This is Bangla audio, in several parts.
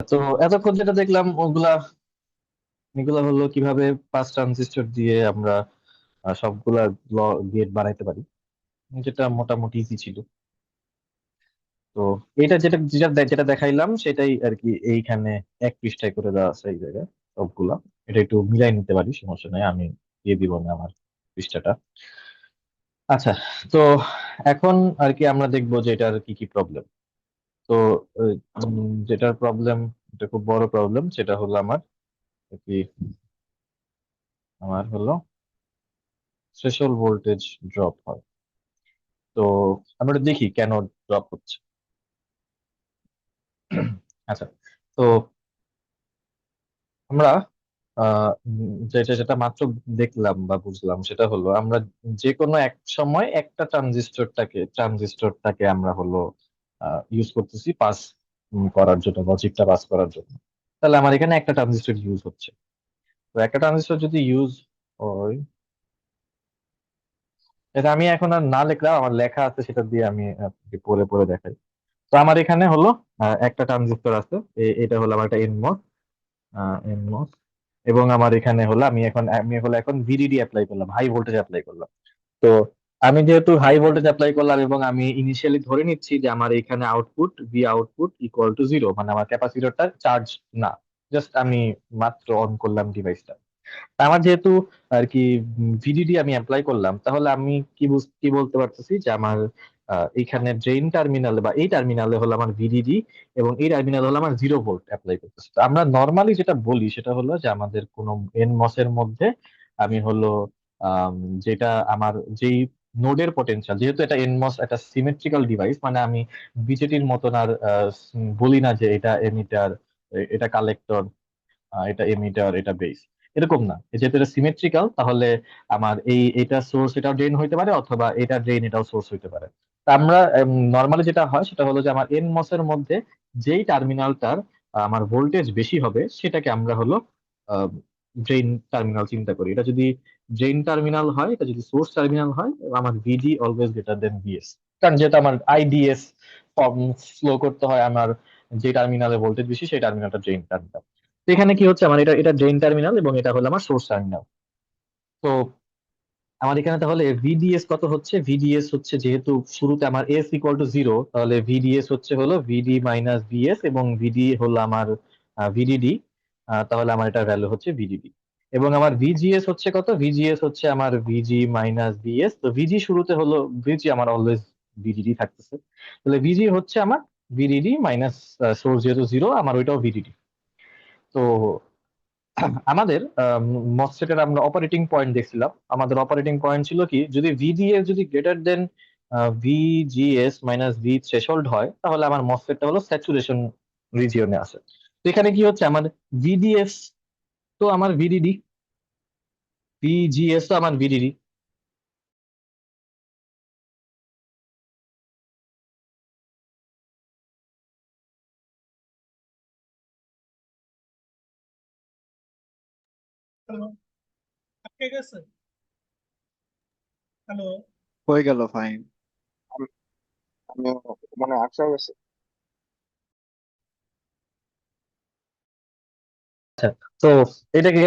তো এতক্ষণ যেটা দেখলাম ওগুলা এগুলা হলো কিভাবে পাঁচ ট্রানজিস্টর দিয়ে আমরা সবগুলা গেট বানাইতে পারি, যেটা মোটামুটি ইজি ছিল। তো এটা যেটা যেটা যেটা দেখাইলাম সেটাই আর কি এইখানে এক পৃষ্ঠায় করে দেওয়া আছে এই জায়গায় সবগুলা। এটা একটু মিলাই নিতে পারি, সমস্যা নাই, আমি দিয়ে দিব না আমার পৃষ্ঠাটা। আচ্ছা, তো এখন আর কি আমরা দেখবো যে এটার কি কি প্রবলেম। তো যেটার প্রবলেম, এটা খুব বড় প্রবলেম, সেটা হলো আমার আর কি আমার হলো থ্রেশহোল্ড ভোল্টেজ ড্রপ হয়। তো আমরা দেখি কেন ড্রপ হচ্ছে। আচ্ছা, তো আমরা যেটা যেটা মাত্র দেখলাম বা বুঝলাম সেটা হলো আমরা যে কোনো এক সময় একটা ট্রানজিস্টরটাকে আমরা হলো ইউজ করতেছি পাস করার জন্য, লজিকটা পাস করার জন্য। তাহলে আমার এখানে একটা ট্রানজিস্টর ইউজ হচ্ছে। তো একটা ট্রানজিস্টর যদি ইউজ হয়, এটা আমি এখন আর না লিখলাম, আমার লেখা আছে সেটা দিয়ে আমি পরে পরে দেখাই। তো আমার এখানে হলো একটা ট্রানজিস্টর আছে, এটা হলো আমার একটা এনমস। এবং আমার এখানে হলো আমি এখন ভিডিডি অ্যাপ্লাই করলাম, হাই ভোল্টেজ অ্যাপ্লাই করলাম। তো আমি যেহেতু হাই ভোল্টেজ অ্যাপ্লাই করলাম এবং আমি ইনিশিয়ালি ধরে নিচ্ছি যে আমার এখানে আউটপুট ইকুয়াল টু জিরো, মানে আমার ক্যাপাসিটরটা চার্জ না, জাস্ট আমি মাত্র অন করলাম ডিভাইসটা। আমার যেহেতু আর কি ভিডিডি আমি অ্যাপ্লাই করলাম, তাহলে আমি কি বলতে পারতেছি যে আমার এইখানে ড্রেইন টার্মিনালে বা এই টার্মিনালে হলো আমার ভিডিডি এবং এই টার্মিনাল হলো আমার 0 ভোল্ট অ্যাপ্লাই করতেছি। তো আমরা নর্মালি যেটা বলি সেটা হলো যে আমাদের কোনো এনমস এর মধ্যে আমি হলো আম, যেটা আমার যেই নোডের পটেনশিয়াল, যেহেতু এটা এনমস একটা সিমেট্রিক্যাল ডিভাইস, মানে আমি বিজেটির মতন আর বলি না যে এটা এমিটার, এটা কালেক্টর, এটা এমিটার, এটা বেস, এরকম না। যেহেতু এটা সিমেট্রিক্যাল, তাহলে আমার এটা সোর্স এটাও ড্রেন হইতে পারে, অথবা এটা ড্রেন এটাও সোর্স হইতে পারে। তা আমরা নর্মালি যেটা হয় সেটা হলো যে আমার এন মস এর মধ্যে যেই টার্মিনালটার আমার ভোল্টেজ বেশি হবে সেটাকে আমরা হলো ড্রেন টার্মিনাল চিন্তা করি। এটা যদি ড্রেন টার্মিনাল হয়, এটা যদি সোর্স টার্মিনাল হয়, আমার ভিডি অলওয়েজ গ্রেটার দেন ভিএস। কারণ যেহেতু আমার আইডিএস ফর্ম ফ্লো করতে হয়, আমার যে টার্মিনালে ভোল্টেজ বেশি সেই টার্মিনালটা ড্রেন টার্মিনাল। তো এখানে কি হচ্ছে, আমার এটা ড্রেন টার্মিনাল এবং এটা হলো আমার সোর্স টার্মিনাল। তো আমার এখানে তাহলে ভিডিএস কত হচ্ছে, ভিডিএস হচ্ছে যেহেতু শুরুতে আমার এস ইকুয়াল টু জিরো, তাহলে ভিডিএস হচ্ছে হলো ভিডি মাইনাস ভিএস, এবং ভিডি হলো আমার ভিডিডি। তাহলে আমার এটা ভ্যালু হচ্ছে ভিডিডি। এবং আমার ভিজিএস হচ্ছে কত, ভিজিএস হচ্ছে আমার ভিজি মাইনাস ভিএস। তো ভিজি শুরুতে হলো, ভিজি আমার অলওয়েজ ভিডিডি থাকতেছে, তাহলে ভিজি হচ্ছে আমার ভিডিডি মাইনাস সোর্স যেহেতু জিরো, আমার ওইটাও ভিডিডি। তো আমাদের মসফেটের আমরা অপারেটিং পয়েন্ট দেখছিলাম, আমাদের অপারেটিং পয়েন্ট ছিল কি, যদি ভিডিএস যদি greater than VGS minus V threshold হয়, তাহলে আমার মসফেটটা হলো স্যাচুরেশন রিজিয়নে আছে। তো এখানে কি হচ্ছে, আমার ভিডিএস তো আমার ভিডিডি, ভিজিএস তো আমার ভিডিডি। হ্যালো, আটকে গেছে। হ্যালো। হয়ে গেল, ফাইন। আম- আমিও মানে আটকে গেছে। আচ্ছা, তো এটা কি,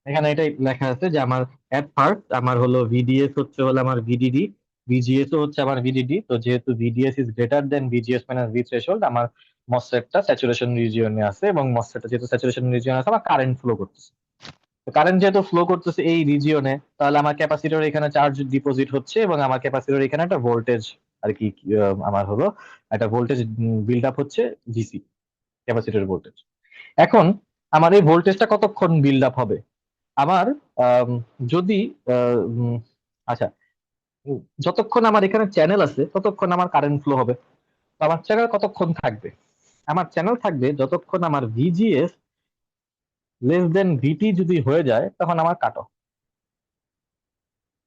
এখানে এটাই লেখা আছে যে আমার এট ফার্স্ট আমার হলো ভিডিএস হচ্ছে হলো আমার ভিডিডি, ভিজিএস ও হচ্ছে আমার ভিডিডি। তো যেহেতু VDS is greater than VGS minus V threshold, আমার মসফেটটা স্যাচুরেশন রিজিয়নে আছে, এবং মসফেটটা যেহেতু স্যাচুরেশন রিজিয়নে আছে, আমার কারেন্ট ফ্লো করতেছে। তো কারেন্ট যেহেতু ফ্লো করতেছে এই রিজিয়নে, তাহলে আমার ক্যাপাসিটর এখানে চার্জ ডিপোজিট হচ্ছে, এবং আমার ক্যাপাসিটর এখানে একটা ভোল্টেজ আর কি আমার হলো একটা ভোল্টেজ বিল্ড আপ হচ্ছে, ভিসি, ক্যাপাসিটর ভোল্টেজ। এখন আমার এই ভোল্টেজটা কতক্ষণ বিল্ড আপ হবে, আমার আম, যদি আহ, উম, আচ্ছা, যতক্ষণ আমার এখানে চ্যানেল আছে ততক্ষণ আমার কারেন্ট ফ্লো হবে। তো আমার চ্যানেল কতক্ষণ থাকবে, আমার চ্যানেল থাকবে যতক্ষণ আমার ভিজিএস লেস দেন ভিটি যদি হয়ে যায়, তখন আমার কাট অফ।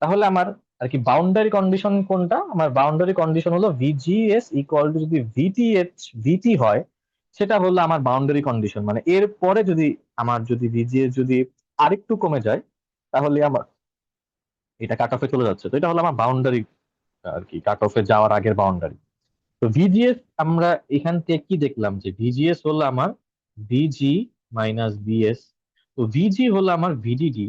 তাহলে আমার আর কি বাউন্ডারি কন্ডিশন কোনটা, আমার বাউন্ডারি কন্ডিশন হলো ভিজিএস ইকুয়াল টু যদি ভিটি হয়, সেটা হলো আমার বাউন্ডারি কন্ডিশন। মানে এর পরে যদি যদি ভিজিএস যদি আরেকটু কমে যায়, তাহলে আমার এটা কাট অফে চলে যাচ্ছে। তো এটা হলো আমার বাউন্ডারি আর কি, কাট অফে যাওয়ার আগের বাউন্ডারি। তো ভিজিএস আমরা এখান থেকে কি দেখলাম, যে ভিজিএস হলো আমার ভিজি মাইনাস ভিএস। তো ভিজি হলো আমার ভিডিডি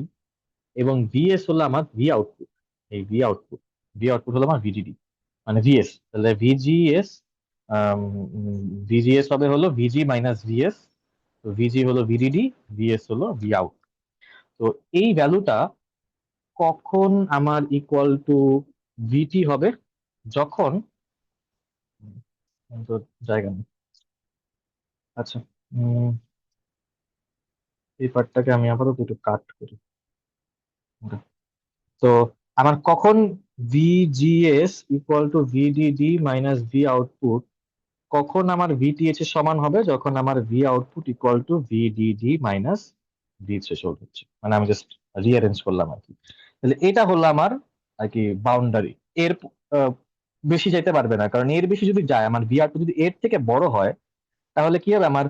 এবং ভিএস হলো আমার ভি আউটপুট। এই ভি আউটপুট হলো আমার ভিডিডি মানে ভিএস। তাহলে ভিজিএস, ভিজিএস হবে হলো ভিজি মাইনাস ভিএস। তো ভিজি হলো ভিডিডি, ভিএস হলো ভি আউট। তো এই ভ্যালুটা কখন আমার ইকুয়াল টু ভিটি হবে? যখন তো জায়গা নেই। আচ্ছা, উম, এই পার্টটাকে আমি আপাতত একটু কাট করি। Okay. তো আমার কখন VGS equal to VDD minus V output, কখন আমার ভিটিএইচ এর সমান হবে? যখন আমার V output equal to VDD minus V threshold হচ্ছে। মানে আমি জাস্ট রিঅ্যারেঞ্জ করলাম আর কি। তাহলে এটা হলো আমার আর কি বাউন্ডারি। এর আহ, বেশি যাইতে পারবে না, কারণ এর বেশি যদি যায়, আমার ভি আউটপুট যদি এর থেকে বড় হয়, তাহলে কি হবে? আমার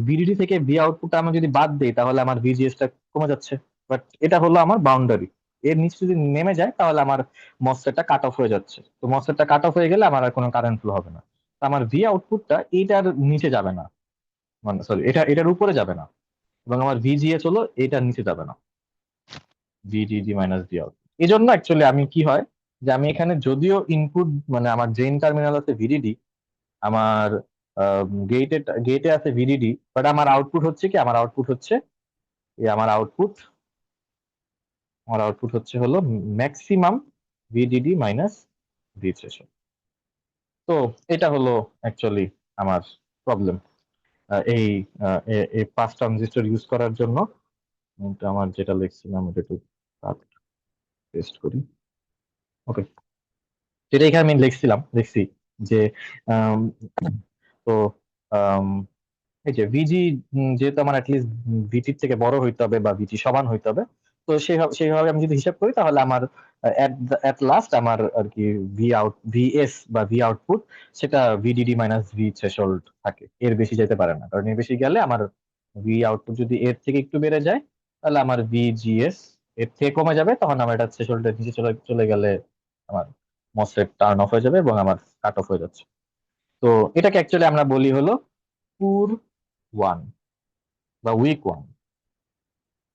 ভিডিডি থেকে ভি আউটপুটটা আমি যদি বাদ দিই, তাহলে আমার ভিজিএস টা কমে যাচ্ছে। বাট এটা হলো আমার বাউন্ডারি। এর নিচে যদি নেমে যায়, তাহলে আমার মসফেটটা কাট অফ হয়ে যাচ্ছে। তো মসফেটটা কাট অফ হয়ে গেলে আমার আর কোনো কারেন্ট ফ্লো হবে না। তো আমার ভি আউটপুটটা এটার নিচে যাবে না, মানে সরি, এটার উপরে যাবে না। এবং আমার ভিজিএস হলো এটার নিচে যাবে না, ভিডিডি মাইনাস ভি আউট। এই জন্য অ্যাকচুয়ালি আমি কি হয়, যে আমি এখানে যদিও ইনপুট মানে আমার ড্রেন টার্মিনাল আছে ভিডিডি, আমার গেটে গেটে আছে ভিডিডি, বাট আমার আউটপুট হচ্ছে কি? আমার আউটপুট হচ্ছে এই আমার আউটপুট হচ্ছে হলো maximum VDD minus V threshold. তো এটা হলো অ্যাকচুয়ালি আমার প্রবলেম। এই এই পাঁচ ট্রানজিস্টর ইউজ করার জন্য। এটা আমার যেটা লিখছিলাম এটা একটু পেস্ট করি। ওকে, যেটা এখানে আমি লিখছি যে আম, তো আম, এই যে ভিজি, যেহেতু আমার অ্যাটলিস্ট ভিটির থেকে বড় হইতে হবে বা ভিটি সমান হইতে হবে। তো সেইভাবে আমি যদি হিসাব করি, তাহলে আমার এট লাস্ট আমার আর কি ভিএস বা ভি আউটপুট, সেটা ভিডিডি মাইনাস ভি থ্রেশহোল্ড থাকে। এর বেশি যেতে পারে না, কারণ এর বেশি গেলে আমার ভি আউটপুট যদি এর থেকে একটু বেড়ে যায়, তাহলে আমার ভিজিএস এর থেকে কমে যাবে। তখন আমার এটা থ্রেশহোল্ডের নিচে চলে চলে গেলে আমার মসফেট টার্ন অফ হয়ে যাবে এবং আমার কাট অফ হয়ে যাচ্ছে। তো এটাকে অ্যাকচুয়ালি আমরা বলি হলো পুর ওয়ান বা উইক ওয়ান।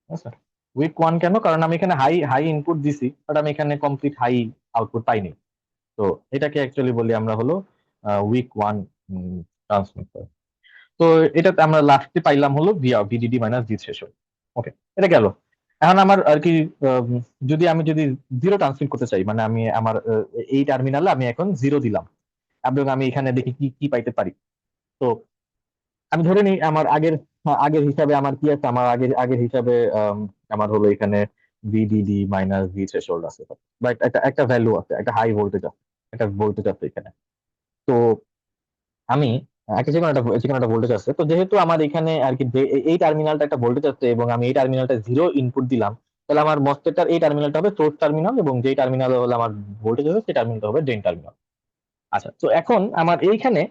আচ্ছা, উইক ওয়ান কেন? কারণ আমি এখানে হাই হাই ইনপুট দিছি, বাট আমি এখানে কমপ্লিট হাই আউটপুট পাইনি। তো এটাকে অ্যাকচুয়ালি বলি আমরা হলো উইক ওয়ান ট্রান্সমিটার। তো এটাতে আমরা লাস্টে পাইলাম হলো ভিডিডি মাইনাস ভি থ্রেশহোল্ড। ওকে, এটা গেল। এখন আমার আর কি আম, যদি জিরো ট্রান্সমিট করতে চাই, মানে আমি আমার এই টার্মিনালে আমি এখন জিরো দিলাম, এবং আমি এখানে দেখি কি কি পাইতে পারি। তো আমি ধরে নিই আমার আগের হিসাবে আমার কি আছে, আমার আগের হিসাবে আমার হলো এখানে ভিডিডি মাইনাস ভি থ্রেশহোল্ড আছে, বা একটা একটা ভ্যালু আছে, একটা হাই ভোল্টেজ আছে, একটা ভোল্টেজ আছে এখানে। তো আমি একটা যে কোনো একটা ভোল্টেজ আছে। তো যেহেতু আমার এখানে আর কি এই টার্মিনালটা একটা ভোল্টেজ আছে এবং আমি এই টার্মিনালটা জিরো ইনপুট দিলাম, তাহলে আমার মসফেটটার এই টার্মিনালটা হবে সোর্স টার্মিনাল, এবং যেই টার্মিনাল হলো আমার ভোল্টেজ আছে সেই টার্মিনালটা হবে ড্রেন টার্মিনাল। আচ্ছা, তো এখন আমার এইখানে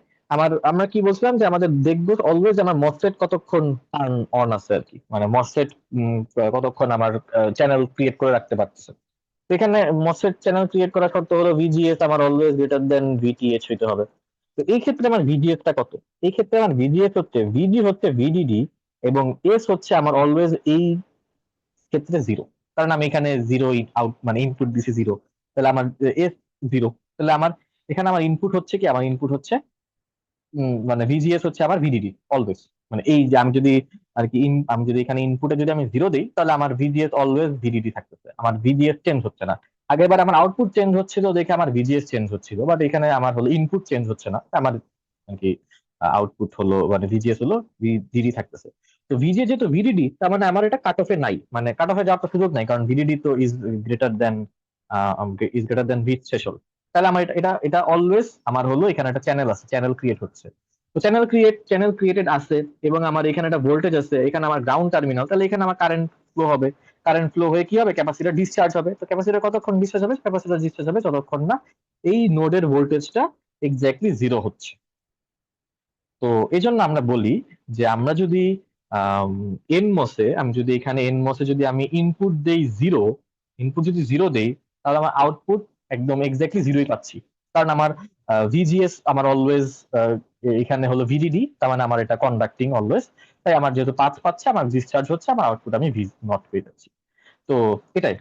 আমরা কি বলছিলাম, যে আমাদের দেখবো অলওয়েজ আমার মসফেট কতক্ষণ টার্ন অন আছে আর কি, মানে মসফেট কতক্ষণ আমার চ্যানেল ক্রিয়েট করে রাখতে পারতেছে। তো এখানে মসফেট চ্যানেল ক্রিয়েট করা শর্ত হলো ভিজিএস আমার অলওয়েজ গ্রেটার দেন ভিটিএইচ হইতে হবে। তো এই ক্ষেত্রে আমার ভিজিএস টা কত? এই ক্ষেত্রে আমার ভিজিএস হচ্ছে ভিজি হচ্ছে ভিডিডি, এবং এস হচ্ছে আমার অলওয়েজ এই ক্ষেত্রে জিরো। কারণ আমি এখানে জিরো আউট মানে ইনপুট দিছি জিরো, তাহলে আমার এস জিরো। তাহলে আমার এখানে আমার ইনপুট হচ্ছে কি? আমার ইনপুট হচ্ছে মানে ভিজিএস হচ্ছে আমার ভিডিডি অলওয়েজ। মানে এই যে আমি যদি আর কি আমি যদি এখানে ইনপুটে যদি আমি জিরো দিই, তাহলে আমার ভিজিএস অলওয়েজ ভিডিডি থাকতেছে, আমার ভিজিএস চেঞ্জ হচ্ছে না। আগেরবার আমার আউটপুট চেঞ্জ হচ্ছিল দেখে আমার ভিজিএস চেঞ্জ হচ্ছিল, বাট এখানে আমার হলো ইনপুট চেঞ্জ হচ্ছে না, আমার আর কি আউটপুট হলো মানে ভিজিএস হলো ভিডি থাকতেছে। তো ভিজিএস যেহেতু ভিডিডি, তার মানে আমার এটা কাট অফে নাই, মানে কাট অফে যাওয়ার তো সুযোগ নাই, কারণ ভিডিডি তো greater than is greater then V threshold. তাহলে আমার এটা এটা এটা অলওয়েজ আমার হলো এখানে একটা চ্যানেল আছে, চ্যানেল ক্রিয়েট হচ্ছে। তো চ্যানেল ক্রিয়েটেড আছে, এবং আমার এখানে একটা ভোল্টেজ আছে, এখানে আমার গ্রাউন্ড টার্মিনাল, তাহলে এখানে আমার কারেন্ট ফ্লো হবে। কারেন্ট ফ্লো হয়ে কি হবে? ক্যাপাসিটর ডিসচার্জ হবে। তো ক্যাপাসিটর কতক্ষণ ডিসচার্জ হবে? ক্যাপাসিটর ডিসচার্জ হবে যতক্ষণ না এই নোডের ভোল্টেজটা এক্স্যাক্টলি জিরো হচ্ছে। তো এই জন্য আমরা বলি যে আমরা যদি এনমসে আমি যদি এখানে এনমসে যদি আমি ইনপুট দেই জিরো, ইনপুট যদি জিরো দেই, তাহলে আমার আউটপুট একদম এক্স্যাক্টলি জিরোই পাচ্ছি। কারণ আমার ভিজিএস আমার অলওয়েজ এখানে হলো ভিডিডি, তার মানে আমার এটা কন্ডাক্টিং অলওয়েজ। তাই আমার যেহেতু পাঁচ পাচ্ছে, আমার ডিসচার্জ হচ্ছে, আমার আউটপুট আমি ভি নট পেয়ে যাচ্ছি। তো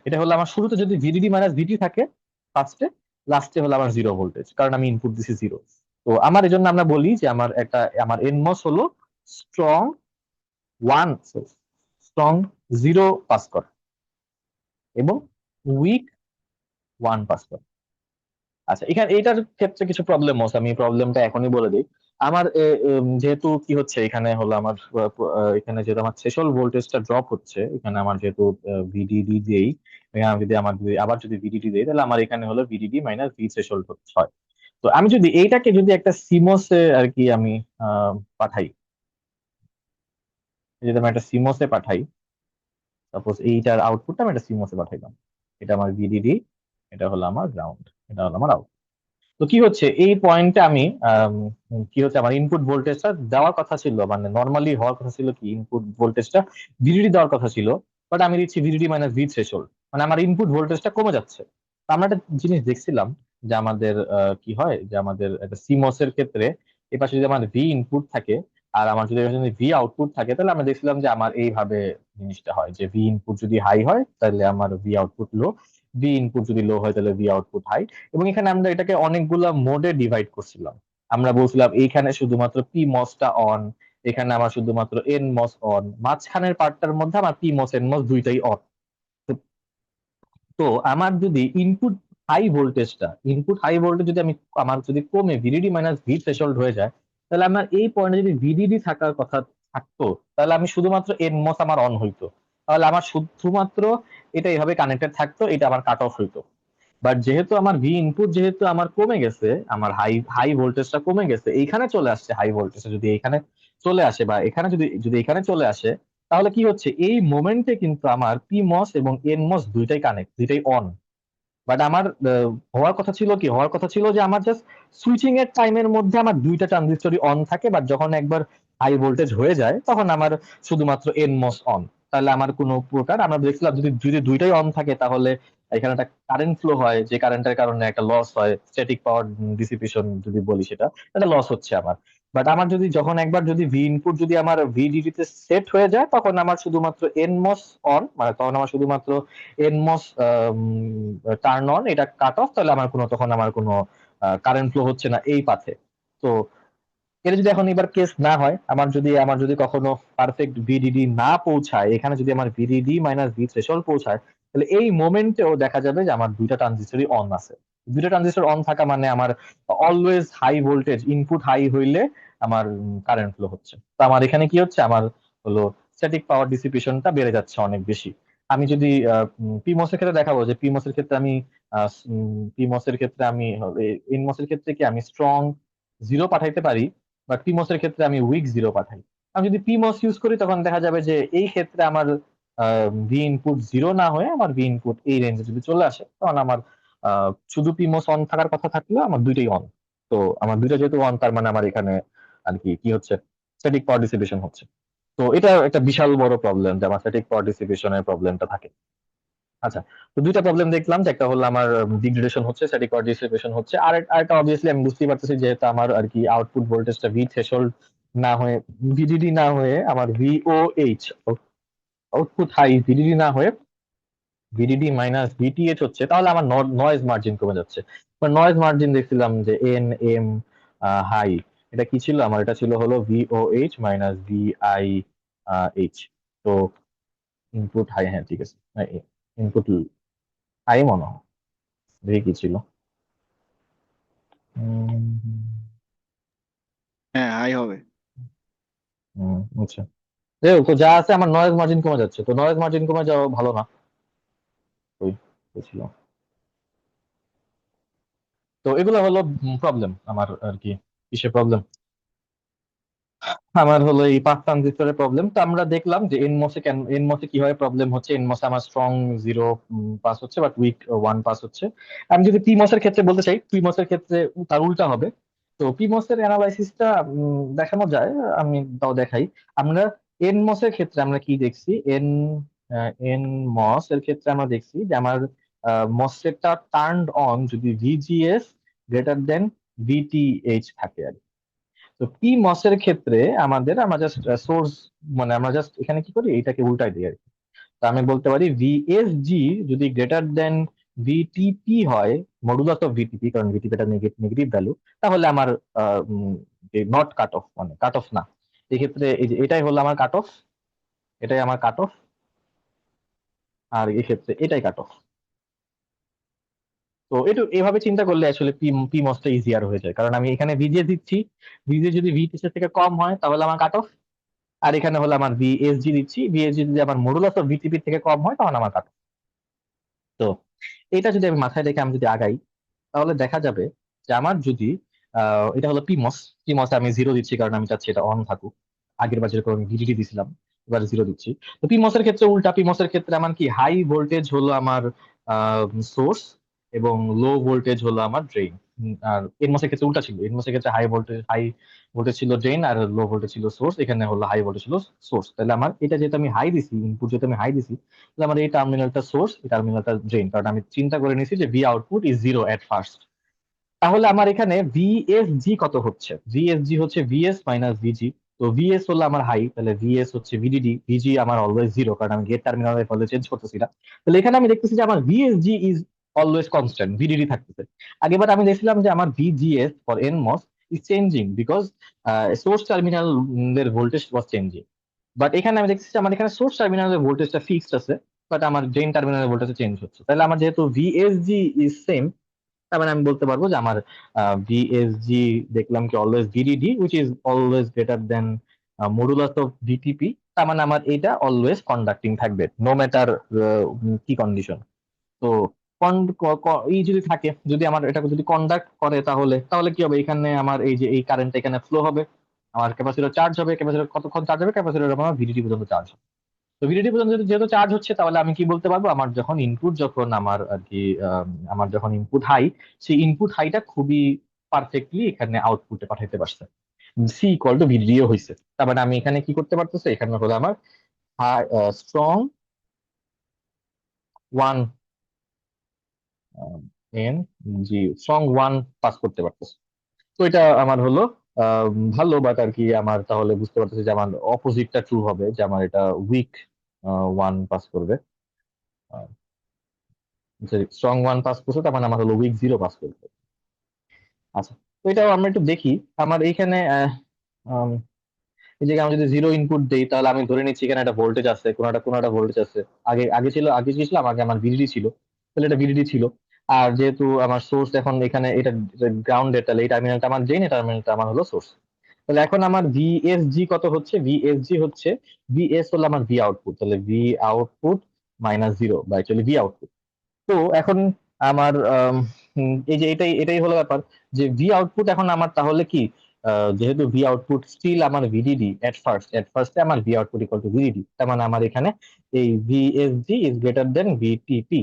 এটা হলো আমার শুরুতে যদি ভিডিডি মাইনাস ভিটি থাকে ফার্স্টে, লাস্টে হলো আমার জিরো ভোল্টেজ, কারণ আমি ইনপুট দিছি জিরো। তো আমার এই জন্য আমরা বলি যে আমার এনমস হলো strong one, strong zero pass করে এবং উইক ওয়ান পাস করে। আচ্ছা, এখানে এইটার ক্ষেত্রে কিছু প্রবলেম আছে, আমি প্রবলেমটা এখনই বলে দিই। আমার যেহেতু কি হচ্ছে এখানে হলো আমার এখানে যেহেতু আমার থ্রেশহোল্ড ভোল্টেজটা ড্রপ হচ্ছে, এখানে আমার যেহেতু ভিডিডি দেই, এখানে যদি আবার যদি ভিডিডি দেই, তাহলে আমার এখানে হলো ভিডিডি মাইনাস ভি থ্রেশহোল্ড হয়। তো আমি যদি এইটাকে যদি একটা সিমোসে আর কি আমি পাঠাই, যদি আমি একটা সিমোসে পাঠাই, সাপোজ এইটার আউটপুটটা আমি একটা সিমোসে পাঠাইলাম, এটা আমার ভিডিডি, এটা হলো আমার গ্রাউন্ড, এটা হলো আমার আউটপুট। তো কি হচ্ছে এই পয়েন্টে আমি কি হচ্ছে আমার ইনপুট ভোল্টেজটা দেওয়ার কথা ছিল, মানে নর্মালি হওয়ার কথা ছিল কি ইনপুট ভোল্টেজটা ভিডিডি দেওয়ার কথা ছিল, বাট আমি দিচ্ছি ভিডিডি মাইনাস ভি থ্রেশহোল্ড, মানে আমার ইনপুট ভোল্টেজটা কমে যাচ্ছে। তো আমরা একটা জিনিস দেখছিলাম যে আমাদের কি হয় যে আমাদের একটা সিমোস এর ক্ষেত্রে এপাশে যদি আমার ভি ইনপুট থাকে আর আমার যদি ভি আউটপুট থাকে, তাহলে আমরা দেখছিলাম যে আমার এইভাবে জিনিসটা হয় যে ভি ইনপুট যদি হাই হয় তাহলে আমার ভি আউটপুট লো, ভি ইনপুট যদি লো হয় তাহলে ভি আউটপুট হাই। এবং এখানে আমরা এটাকে অনেকগুলা মোডে ডিভাইড করছিলাম। আমরা বলছিলাম এইখানে শুধুমাত্র পি মসটা অন, এখানে আমার শুধুমাত্র এন মস অন, মাঝখানের পার্টটার মধ্যে আমার পি মস এন মস দুইটাই অন। তো আমার যদি ইনপুট হাই ভোল্টেজ যদি আমার যদি কমে ভিডিডি মাইনাস ভি থ্রেশহোল্ড হয়ে যায়, তাহলে আমার এই পয়েন্টে যদি ভিডিডি থাকার কথা থাকতো, তাহলে আমি শুধুমাত্র এন মস আমার অন হইতো, তাহলে আমার শুধুমাত্র এটা এইভাবে কানেক্টেড থাকতো, এটা আমার কাট অফ হইতো। বাট যেহেতু আমার ভি ইনপুট যেহেতু আমার কমে গেছে, আমার হাই হাই ভোল্টেজটা কমে গেছে, এইখানে চলে আসছে হাই ভোল্টেজটা যদি এইখানে চলে আসে বা এখানে যদি যদি এখানে চলে আসে, তাহলে কি হচ্ছে এই মোমেন্টে কিন্তু আমার পি মস এবং এন মস দুইটাই কানেক্ট, দুইটাই অন। বাট আমার হওয়ার কথা ছিল যে আমার জাস্ট সুইচিং এর টাইমের মধ্যে আমার দুইটা ট্রানজিস্টরই অন থাকে, বাট যখন একবার হাই ভোল্টেজ হয়ে যায় তখন আমার শুধুমাত্র এনমস অন। তাহলে আমার কোনো প্রকার আমরা দেখছিলাম যদি যদি দুইটাই অন থাকে, তাহলে এখানে একটা কারেন্ট ফ্লো হয়, যে কারেন্টের কারণে একটা লস হয়, স্ট্যাটিক পাওয়ার ডিসিপেশন যদি বলি, সেটা একটা লস হচ্ছে আমার। বাট আমার যদি যখন একবার যদি ভি ইনপুট যদি আমার ভিডিডি তে সেট হয়ে যায়, তখন আমার শুধুমাত্র এনমস অন, মানে তখন আমার শুধুমাত্র এনমস টার্ন অন, এটা কাট অফ, তাহলে তখন আমার কোনো কারেন্ট ফ্লো হচ্ছে না এই পাথে। তো এটা যদি এখন এবার কেস না হয়, আমার যদি কখনো পারফেক্ট ভিডিডি না পৌঁছায়, এখানে যদি আমার ভিডিডি মাইনাস ভি থ্রেশহোল্ড পৌঁছায়, তাহলে এই মোমেন্টেও দেখা যাবে যে আমার দুইটা ট্রানজিস্টরই অন আছে। দুইটা ট্রানজিস্টর অন থাকা মানে আমার always high voltage, input high হইলে আমার কারেন্ট ফ্লো হচ্ছে। তো আমার এখানে কি হচ্ছে, আমার হলো স্ট্যাটিক পাওয়ার ডিসিপেশনটা বেড়ে যাচ্ছে অনেক বেশি। আমি যদি পিমোস এর ক্ষেত্রে দেখাবো যে পিমোস এর ক্ষেত্রে আমি পিমোস এর ক্ষেত্রে আমি ইনমোস এর ক্ষেত্রে কি আমি স্ট্রং জিরো পাঠাইতে পারি, বাট পিমোস এর ক্ষেত্রে আমি উইক জিরো পাঠাই। আমি যদি পিমোস ইউজ করি, তখন দেখা যাবে যে এই ক্ষেত্রে আমার ভি ইনপুট জিরো না হয়ে আমার ভি ইনপুট এই রেঞ্জে যদি চলে আসে, তখন আমার শুধু পিমোস অন থাকার কথা থাকলেও আমার দুইটাই অন। তো আমার দুইটা যেহেতু অন, তার মানে আমার এখানে আর কি কি হচ্ছে, স্ট্যাটিক পাওয়ার ডিসিপেশন হচ্ছে। তো এটা একটা বিশাল বড় প্রবলেম যে আমার স্ট্যাটিক পাওয়ার ডিসিপেশনের প্রবলেমটা থাকে। আচ্ছা, তো দুইটা প্রবলেম দেখলাম, যে একটা হলো আমার ডিগ্রেডেশন হচ্ছে, স্ট্যাটিক পাওয়ার ডিসিপেশন হচ্ছে, আর আরেকটা অবভিয়াসলি আমি বুঝতেই পারতেছি যেহেতু আমার আর কি আউটপুট ভোল্টেজটা ভি থ্রেশহোল্ড না হয়ে, ভিডিডি না হয়ে আমার ভিওএইচ আউটপুট হাই, ভিডিডি না হয়ে ভিডিডি মাইনাস ভিটিএইচ হচ্ছে, তাহলে আমার নয়েজ মার্জিন কমে যাচ্ছে। নয়েজ মার্জিন দেখছিলাম যে এন এম হাই, এটা কি ছিল আমার, এটা ছিল হলো ভিওএইচ মাইনাস ভিআই এইচ। তো ইনপুট হাই, হ্যাঁ ঠিক আছে, ইনপুট হাই মনে হয়, দেখি কি ছিল। হ্যাঁ, হাই হবে। আচ্ছা, যাই হোক, তো যা আছে আমার নয়েজ মার্জিন কমে যাচ্ছে, তো নয়েজ মার্জিন কমে যাওয়া ভালো না। ওই তো ছিল। তো এগুলো হলো প্রবলেম আমার আর কি, কিসের প্রবলেম, আমার হলো এই পাঁচ ট্রানজিস্টরের প্রবলেম। তো আমরা দেখলাম যে এনমোসে কিভাবে প্রবলেম হচ্ছে। এনমোসে আমার স্ট্রং জিরো পাস হচ্ছে, বাট উইক ওয়ান পাস হচ্ছে। আমি যদি পিমোস এর ক্ষেত্রে বলতে চাই, পিমোস এর ক্ষেত্রে তার উল্টা হবে। তো পিমোস এর অ্যানালাইসিসটা দেখানো যায়, আমি তাও দেখাই। আমরা এনমোস এর ক্ষেত্রে আমরা কি দেখছি, এন মস এর ক্ষেত্রে আমরা দেখছি যে আমার মসফেটটা টার্নড অন যদি ভিজিএস গ্রেটার দেন ভিটিএইচ থাকে আর কি। তো পি মসের ক্ষেত্রে আমরা জাস্ট সোর্স, মানে আমরা জাস্ট এখানে কি করি, এটাকে উল্টাই দিই আর কি। তো আমি বলতে পারি ভিএসজি যদি গ্রেটার দেন ভিটিপি হয়, মডুলাস অফ ভিটিপি, কারণ ভিটিপি এটা নেগেটিভ ভ্যালু, তাহলে আমার নট কাট অফ, মানে কাট অফ না। এক্ষেত্রে এই যে এটাই হলো আমার কাট অফ, এটাই আমার কাট অফ, আর এক্ষেত্রে এটাই কাট অফ। তো এটা এভাবে চিন্তা করলে আসলে পি পি মসটা ইজিয়ার হয়ে যায়, কারণ আমি এখানে ভিজিএস দিচ্ছি, ভিজিএস যদি ভিটিএস থেকে কম হয় তাহলে আমার কাট অফ, আর এখানে হলো আমার ভিএসজি দিচ্ছি, ভিএসজি যদি আমার মডুলাস অফ ভিটিপি থেকে কম হয় তখন আমার কাট অফ। তো এটা যদি আমি মাথায় রেখে আমি যদি আগাই, তাহলে দেখা যাবে যে আমার যদি এটা হলো পিমস, পিমস আমি জিরো দিচ্ছি কারণ আমি চাচ্ছি এটা অন থাকুক। আগের বার যেরকম আমি ভিডিডি দিছিলাম, এবার জিরো দিচ্ছি। তো পিমসের ক্ষেত্রে উল্টা, পিমসের ক্ষেত্রে আমার কি হাই ভোল্টেজ হলো আমার সোর্স, এবং লো ভোল্টেজ হলো আমার ড্রেন। আর এনমসের ক্ষেত্রে উল্টা ছিল, এনমসের ক্ষেত্রে হাই ভোল্টেজ ছিল ড্রেন, আর লো ভোল্টেজ ছিল সোর্স। এখানে হলো হাই ভোল্টেজ ছিল সোর্স। তাহলে আমার এটা যেহেতু আমি হাই দিছি, ইনপুট যেহেতু আমি হাই দিছি, তাহলে আমার এই টার্মিনালটা সোর্স, এই টার্মিনালটা ড্রেন, কারণ আমি চিন্তা করে নিয়েছি যে V output is zero at first. তাহলে আমার এখানে ভিএসজি কত হচ্ছে, ভিএসজি হচ্ছে ভিএস মাইনাস ভিজি। তো ভিএস হলো আমার হাই, তাহলে ভিএস হচ্ছে ভিডিডি, ভিজি আমার অলওয়েজ জিরো, কারণ আমি গেট টার্মিনালের ফলে চেঞ্জ করতেছি না। তাহলে এখানে আমি দেখতেছি যে আমার VSG is always constant, VDD থাকতেছে। আগেবার আমি দেখছিলাম যে আমার VGS for NMOS is changing because source terminal এর ভোল্টেজ ওয়াজ চেঞ্জিং। বাট এখানে আমি দেখতেছি যে আমার এখানে সোর্স টার্মিনালের ভোল্টেজটা ফিক্সড আছে, বাট আমার ড্রেন টার্মিনালের ভোল্টেজ চেঞ্জ হচ্ছে। তাহলে আমার যেহেতু ভিএসজি ইজ সেম, তার মানে আমি বলতে পারবো যে আমার ভিএসজি দেখলাম কি always VDD which is always greater than modulus of VTP. তার মানে আমার এটা অলওয়েজ কন্ডাক্টিং থাকবে নো ম্যাটার কি কন্ডিশন। তো এই যদি থাকে, যদি আমার এটাকে যদি কন্ডাক্ট করে, তাহলে তাহলে কি হবে, এখানে আমার এই যে এই কারেন্ট এখানে ফ্লো হবে, আমার ক্যাপাসিটর চার্জ হবে, ক্যাপাসিটর কতক্ষণ চার্জ হবে, ক্যাপাসিটর আমার ভিডিডি পর্যন্ত চার্জ হবে। তো ভিডিডি পর্যন্ত যেহেতু চার্জ হচ্ছে, তাহলে আমি কি বলতে পারবো, আমার যখন ইনপুট, যখন আমার আর কি আমার যখন ইনপুট হাই, সেই ইনপুট হাইটা খুবই পারফেক্টলি এখানে আউটপুটে পাঠাইতে পারছে, সি ইকুয়াল টু ভিডিও হয়েছে। তার মানে আমি এখানে কি করতে পারতেছি, এখানে হলো আমার high strong one, N G, strong one pass করতে পারতেছে। তো এটা আমার হলো ভালো, বাট আর কি আমার তাহলে বুঝতে পারতেছি যে আমার অপোজিটটা ট্রু হবে, যে আমার এটা উইক ওয়ান পাস করবে। স্ট্রং ওয়ান পাস করছে, তার মানে আমার হলো উইক জিরো পাস করবে। আচ্ছা, তো এটাও আমরা একটু দেখি। আমার এইখানে আম, এই জায়গায় আমি যদি জিরো ইনপুট দেই, তাহলে আমি ধরে নিচ্ছি এখানে একটা ভোল্টেজ আছে, কোনো একটা ভোল্টেজ আছে। আগে কি ছিল, আগে আমার ভিডিডি ছিল, তাহলে এটা ভিডিডি ছিল। আর যেহেতু আমার সোর্স এখন এখানে এটা গ্রাউন্ডেড, তাহলে এই টার্মিনালটা আমার ড্রেন, এই টার্মিনালটা আমার হলো সোর্স। তাহলে এখন আমার ভিএসজি কত হচ্ছে, ভিএসজি হচ্ছে, ভিএস হলো আমার ভি আউটপুট, তাহলে ভি আউটপুট মাইনাস জিরো বা অ্যাকচুয়ালি ভি আউটপুট। তো এখন আমার এই যে এটাই এটাই হলো ব্যাপার, যে ভি আউটপুট এখন আমার তাহলে কি, যেহেতু ভি আউটপুট স্টিল আমার ভিডিডি এট ফার্স্টে আমার V output equal to VDD, তার মানে আমার এখানে এই ভিএসজি ইজ গ্রেটার দেন ভিটিপি।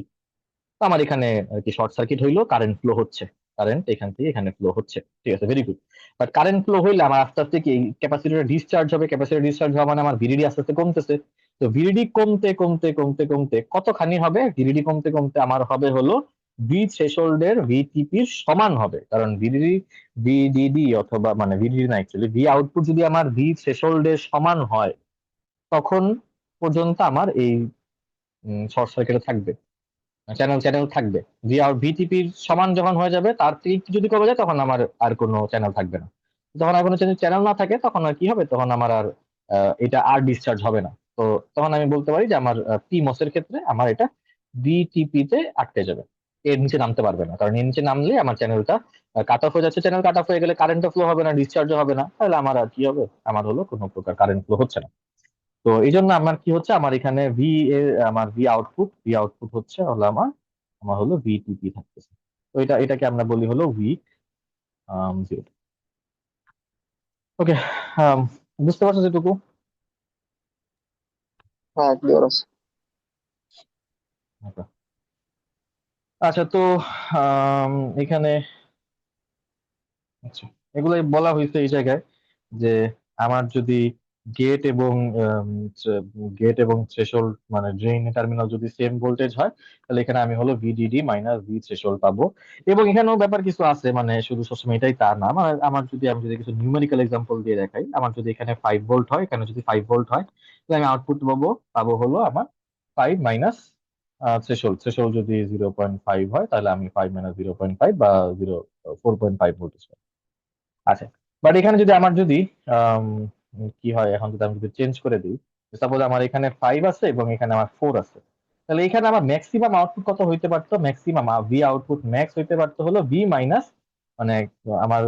তো আমার এখানে আর কি শর্ট সার্কিট হইলো, কারেন্ট ফ্লো হচ্ছে, কারেন্ট এখান থেকে এখানে ফ্লো হচ্ছে, ঠিক আছে, very good. But current flow হইলে আমার আস্তে আস্তে কি ক্যাপাসিটর ডিসচার্জ হবে, ক্যাপাসিটর ডিসচার্জ হওয়া মানে আমার ভিডিডি আস্তে আস্তে কমতেছে। তো ভিডিডি কমতে কমতে কমতে কমতে কতখানি হবে, ভিডিডি কমতে কমতে আমার হবে হলো ভি থ্রেশোল্ডের ভিটিপির সমান হবে, কারণ ভিডিডি অথবা মানে ভিডিডি না, অ্যাকচুয়ালি ভি আউটপুট যদি আমার ভি থ্রেশোল্ডের সমান হয়, তখন পর্যন্ত আমার এই শর্ট সার্কিটে থাকবে, চ্যানেল চ্যানেল থাকবে। ভি আর ভিটিপির সমান যখন হয়ে যাবে, তার থেকে একটু যদি কমে যায়, তখন আমার আর কোনো চ্যানেল থাকবে না। যখন আর কোনো চ্যানেল না থাকে, তখন আর কি হবে, তখন আমার আর এটা আর ডিসচার্জ হবে না। তো তখন আমি বলতে পারি যে আমার পিমস এর ক্ষেত্রে আমার এটা ভিটিপি তে আটকে যাবে, এর নিচে নামতে পারবে না, কারণ এর নিচে নামলে আমার চ্যানেলটা কাট অফ হয়ে যাচ্ছে। চ্যানেল কাট অফ হয়ে গেলে কারেন্টও ফ্লো হবে না, ডিসচার্জও হবে না, তাহলে আমার আর কি হবে, আমার হলো কোনো প্রকার কারেন্ট ফ্লো হচ্ছে না। তো এই জন্য আমার কি হচ্ছে, আমার এখানে আমার ভি আউটপুট হচ্ছে হলো আমার আমার হলো ভিটিপি থাকতেছে। তো এটাকে আমরা বলি হলো উইক জিরো। ওকে, বুঝতে পারছো যেটুকু? হ্যাঁ, ক্লিয়ার আছে। Okay. আচ্ছা, তো আম, এখানে আচ্ছা, এগুলাই বলা হয়েছে এই জায়গায়, যে আমার যদি গেট এবং গেট এবং থ্রেশহোল্ড মানে ড্রেন টার্মিনাল যদি সেম ভোল্টেজ হয়, তাহলে এখানে আমি হলো ভিডিডি মাইনাস ভি থ্রেশহোল্ড পাবো। এবং এখানেও ব্যাপার কিছু আছে, মানে শুধু সবসময় এটাই তা না, মানে আমি যদি কিছু নিউমেরিক্যাল এক্সাম্পল দিয়ে দেখাই, আমার যদি এখানে 5 ভোল্ট হয়, এখানে যদি 5 ভোল্ট হয়, তাহলে আমি আউটপুট পাবো পাবো হলো আমার 5 মাইনাস থ্রেশহোল্ড। থ্রেশহোল্ড যদি 0.5 হয়, তাহলে আমি 5 - 0.5 বা 4.5 ভোল্ট। আচ্ছা, বাট এখানে যদি আমার যদি আম, কি হয়, এখন যদি আমি যদি চেঞ্জ করে দিই, সাপোজ আমার এখানে 5 আছে এবং এখানে আমার 4 আছে, তাহলে এখানে আমার ম্যাক্সিমাম আউটপুট কত হইতে পারতো? ম্যাক্সিমাম ভি আউটপুট ম্যাক্স হইতে পারতো হলো ভি মাইনাস, মানে আমার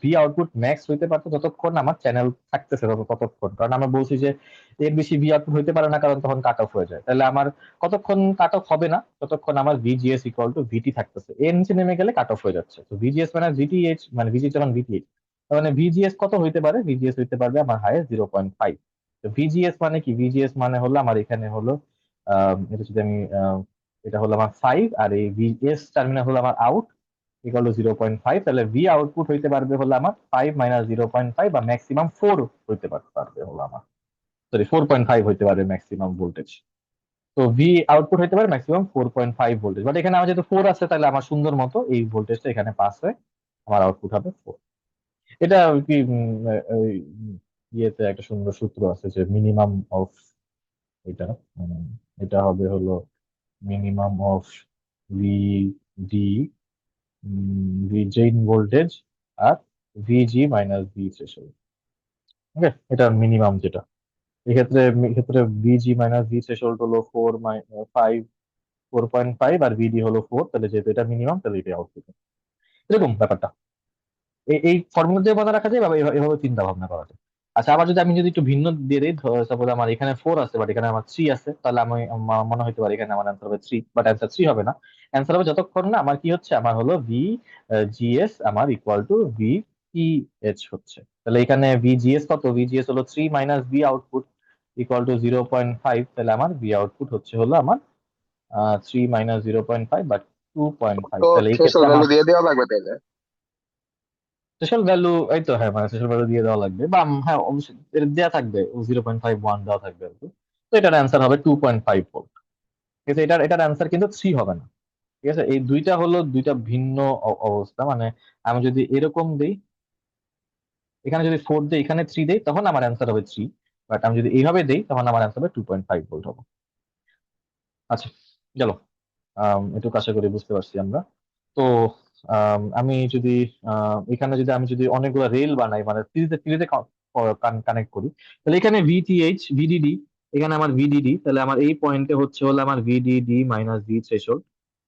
ভি আউটপুট ম্যাক্স হইতে পারতো যতক্ষণ আমার চ্যানেল থাকতেছে ততক্ষণ, কারণ আমরা বলছি যে এর বেশি ভি আউটপুট হইতে পারে না, কারণ তখন কাট অফ হয়ে যায়। তাহলে আমার কতক্ষণ কাট অফ হবে না? ততক্ষণ আমার ভিজিএস ইকুয়াল টু ভিটি থাকতেছে, এর নিচে নেমে গেলে কাট অফ হয়ে যাচ্ছে। তো ভিজিএস মানে ভিটিএইচ, মানে ভিজিএস যখন ভিটিএইচ, তার মানে ভিজিএস কত হইতে পারে? ভিজিএস হইতে পারবে আমার হাইয়েস্ট 0.5। তো ভিজিএস মানে কি? ভিজিএস মানে হলো আমার এখানে হলো এটা যদি আমি এটা হলো আমার 5, আর এই ভিএস টার্মিনাল হলো আমার আউট, ইকুয়াল টু 0.5। তাহলে ভি আউটপুট হইতে পারবে হলো আমার 5 - 0.5 বা ম্যাক্সিমাম 4 হইতে পারবে হলো আমার, সরি 4.5 হইতে পারবে ম্যাক্সিমাম ভোল্টেজ। তো ভি আউটপুট হইতে পারে ম্যাক্সিমাম 4.5 ভোল্টেজ, বাট এখানে আমার যেহেতু 4 আছে, তাহলে আমার সুন্দর মতো এই ভোল্টেজটা এখানে পাস হয়ে আমার আউটপুট হবে 4। এটা আর কি ওই ইয়েতে একটা সুন্দর সূত্র আছে যে মিনিমাম অফ, এটা উম, এটা হবে হলো minimum of V D, V drain voltage, আর ভিজি মাইনাস ভি থ্রেশহোল্ড। ওকে, এটা মিনিমাম যেটা, এক্ষেত্রে ভিজি মাইনাস ভি থ্রেশহোল্ড হলো 5, 4.5, আর ভিডি হলো 4। তাহলে যেহেতু এটা মিনিমাম, তাহলে এটা আউটপুট, এরকম ব্যাপারটা। এই ফর্মুলা দিয়ে মনে রাখা যায় বা এভাবে চিন্তা ভাবনা করা যায়। আচ্ছা, আবার যদি আমি যদি একটু ভিন্ন দিয়ে দিই, সাপোজ আমার এখানে 4 আছে বাট এখানে আমার 3 আছে, তাহলে আমি মনে হতে পারে এখানে আমার অ্যান্সার হবে 3, বাট অ্যান্সার 3 হবে না। অ্যান্সার হবে যতক্ষণ না আমার কি হচ্ছে, আমার হলো ভি জিএস আমার equal to V E H হচ্ছে। তাহলে এখানে ভিজিএস কত? ভিজিএস হলো 3 minus V output equal two 0.5। তাহলে আমার ভি আউটপুট হচ্ছে হলো আমার 3 - 0.5 বা 2.5। তো তাহলে এই ক্ষেত্রে থ্রেশহোল্ড আমার ভ্যালু দিয়ে দেওয়া লাগবে তাইলে। স্পেশাল ভ্যালু, এই তো হ্যাঁ, মানে স্পেশাল ভ্যালু দিয়ে দেওয়া লাগবে, বা হ্যাঁ অবশ্যই এর দেওয়া থাকবে, 0.51 দেওয়া থাকবে আর কি। তো এটার অ্যান্সার হবে 2.5 ভোল্ট। ঠিক আছে, এটার অ্যান্সার কিন্তু 3 হবে না। ঠিক আছে, এই দুইটা হলো দুইটা ভিন্ন অবস্থা। মানে আমি যদি এরকম দেই, এখানে যদি 4 দেই, এখানে 3 দেই, তখন আমার অ্যান্সার হবে 3। বাট আমি যদি এইভাবে দেই, তখন আমার অ্যান্সার হবে 2.5 ভোল্ট হবে। আচ্ছা, গেল। এটুকু আশা করি বুঝতে পারছি আমরা। তো আমি যদি এখানে যদি আমি যদি অনেকগুলো রেল বানাই, মানে সিরিজে সিরিজে কানেক্ট করি, তাহলে এখানে ভিটিএইচ ভিডিডি, এখানে আমার ভিডিডি, তাহলে আমার এই পয়েন্টে হচ্ছে হলো আমার VDD minus V threshold.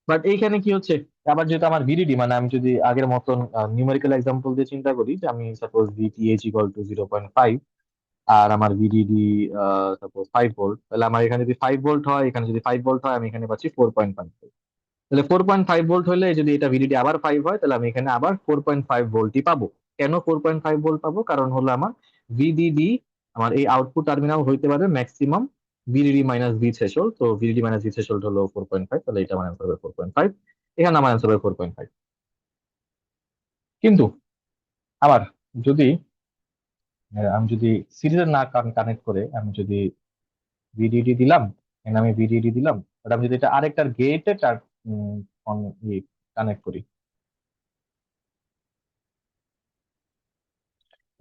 But এইখানে কি হচ্ছে, আবার যেহেতু আমার ভিডিডি, মানে আমি যদি আগের মতন নিউমেরিক্যাল এক্সাম্পল দিয়ে চিন্তা করি, যে আমি সাপোজ ভিটিএইচ ইকুয়াল টু 0.5, আর আমার ভিডিডি সাপোজ 5 ভোল্ট, তাহলে আমার এখানে যদি 5 ভোল্ট হয়, এখানে যদি 5 ভোল্ট হয়, আমি এখানে পাচ্ছি 4.5। তাহলে 4.5 ভোল্ট হলে যদি এটা ভিডিডি আবার 5 হয়, তাহলে আমি এখানে আবার 4.5 ভোল্টই পাবো। কেন 4.5 ভোল্ট পাবো? কারণ হলো আমার ভিডিডি, আমার এই আউটপুট টার্মিনাল হইতে পারে maximum VDD minus V threshold. তো ভিডিডি মাইনাস ভি থ্রেশহোল্ড হলো 4.5, তাহলে এটা আমার অ্যান্সার হবে 4.5। এখানে আমার অ্যান্সার হবে 4.5। কিন্তু আবার যদি আমি যদি সিরিজে না কানেক্ট করে আমি যদি ভিডিডি দিলাম, এখানে আমি ভিডিডি দিলাম, বাট আমি যদি এটা আরেকটার গেটে কানেক্ট করি,